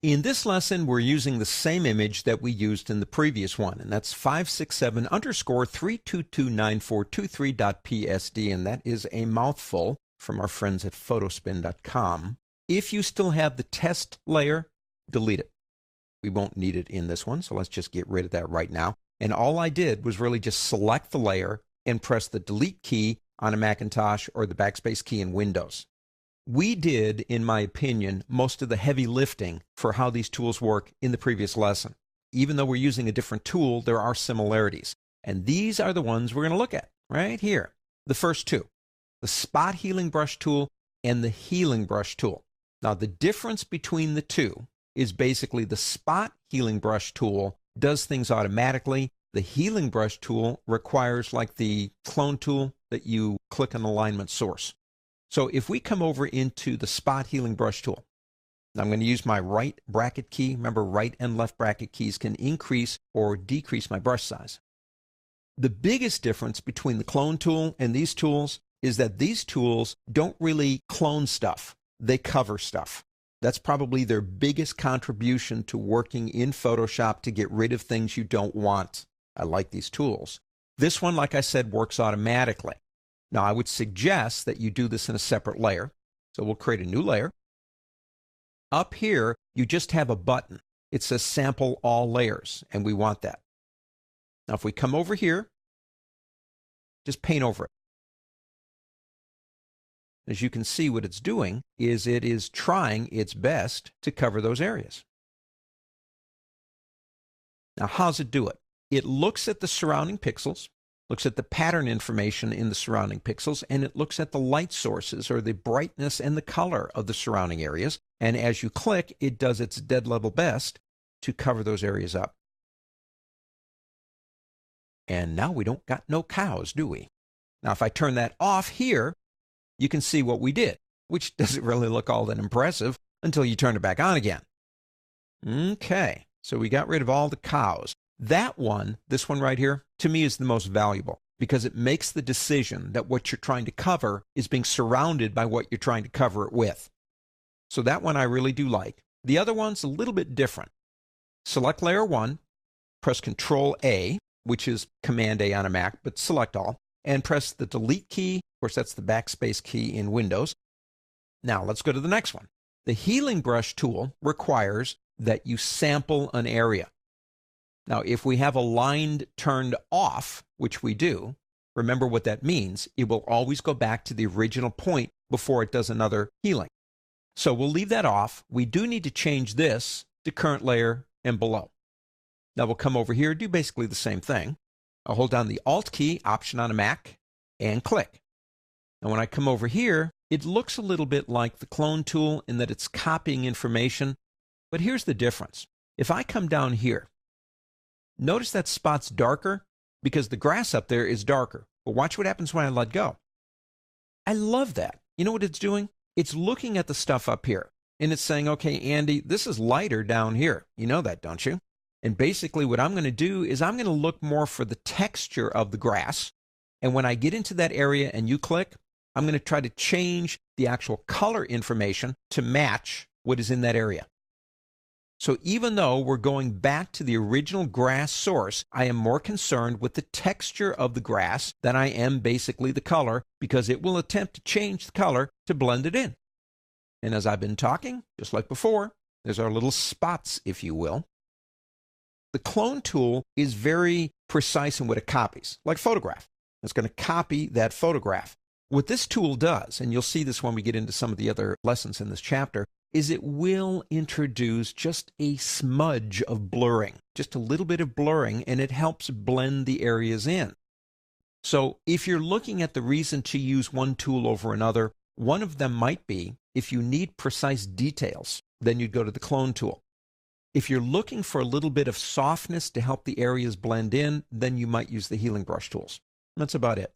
In this lesson, we're using the same image that we used in the previous one, and that's 567_3229423.psd, and that is a mouthful from our friends at photospin.com. If you still have the test layer, delete it. We won't need it in this one, so let's just get rid of that right now. And all I did was really just select the layer and press the delete key on a Macintosh or the backspace key in Windows. We did, in my opinion, most of the heavy lifting for how these tools work in the previous lesson. Even though we're using a different tool, there are similarities. And these are the ones we're going to look at right here. The first two, the spot healing brush tool and the healing brush tool. Now, the difference between the two is basically the spot healing brush tool does things automatically. The healing brush tool requires, like the clone tool, that you click an alignment source. So if we come over into the spot healing brush tool, I'm going to use my right bracket key. Remember, right and left bracket keys can increase or decrease my brush size. The biggest difference between the clone tool and these tools is that these tools don't really clone stuff. They cover stuff. That's probably their biggest contribution to working in Photoshop to get rid of things you don't want. I like these tools. This one, like I said, works automatically. Now, I would suggest that you do this in a separate layer. So we'll create a new layer. Up here, you just have a button. It says Sample All Layers, and we want that. Now, if we come over here, just paint over it. As you can see, what it's doing is it is trying its best to cover those areas. Now, how's it do it? It looks at the surrounding pixels, looks at the pattern information in the surrounding pixels, and it looks at the light sources or the brightness and the color of the surrounding areas. And as you click, it does its dead level best to cover those areas up. And now we don't got no cows, do we? Now, if I turn that off here, you can see what we did, which doesn't really look all that impressive until you turn it back on again. Okay, so we got rid of all the cows. That one, this one right here, to me is the most valuable because it makes the decision that what you're trying to cover is being surrounded by what you're trying to cover it with. So that one I really do like. The other one's a little bit different. Select layer 1, press Control-A, which is Command-A on a Mac, but select all, and press the delete key. Of course, that's the backspace key in Windows. Now, let's go to the next one. The healing brush tool requires that you sample an area. Now, if we have a line turned off, which we do, remember what that means. It will always go back to the original point before it does another healing. So we'll leave that off. We do need to change this to current layer and below. Now we'll come over here, do basically the same thing. I'll hold down the Alt key, Option on a Mac, and click. Now when I come over here, it looks a little bit like the clone tool in that it's copying information, but here's the difference. If I come down here, notice that spot's darker because the grass up there is darker. But watch what happens when I let go. I love that. You know what it's doing? It's looking at the stuff up here, and it's saying, okay, Andy, this is lighter down here. You know that, don't you? And basically what I'm going to do is I'm going to look more for the texture of the grass. And when I get into that area and you click, I'm going to try to change the actual color information to match what is in that area. So even though we're going back to the original grass source, I am more concerned with the texture of the grass than I am basically the color, because it will attempt to change the color to blend it in. And as I've been talking, just like before, there's our little spots, if you will. The clone tool is very precise in what it copies, like photograph. It's going to copy that photograph. What this tool does, and you'll see this when we get into some of the other lessons in this chapter, is it will introduce just a smudge of blurring, just a little bit of blurring, and it helps blend the areas in. So if you're looking at the reason to use one tool over another, one of them might be if you need precise details, then you'd go to the clone tool. If you're looking for a little bit of softness to help the areas blend in, then you might use the healing brush tools. That's about it.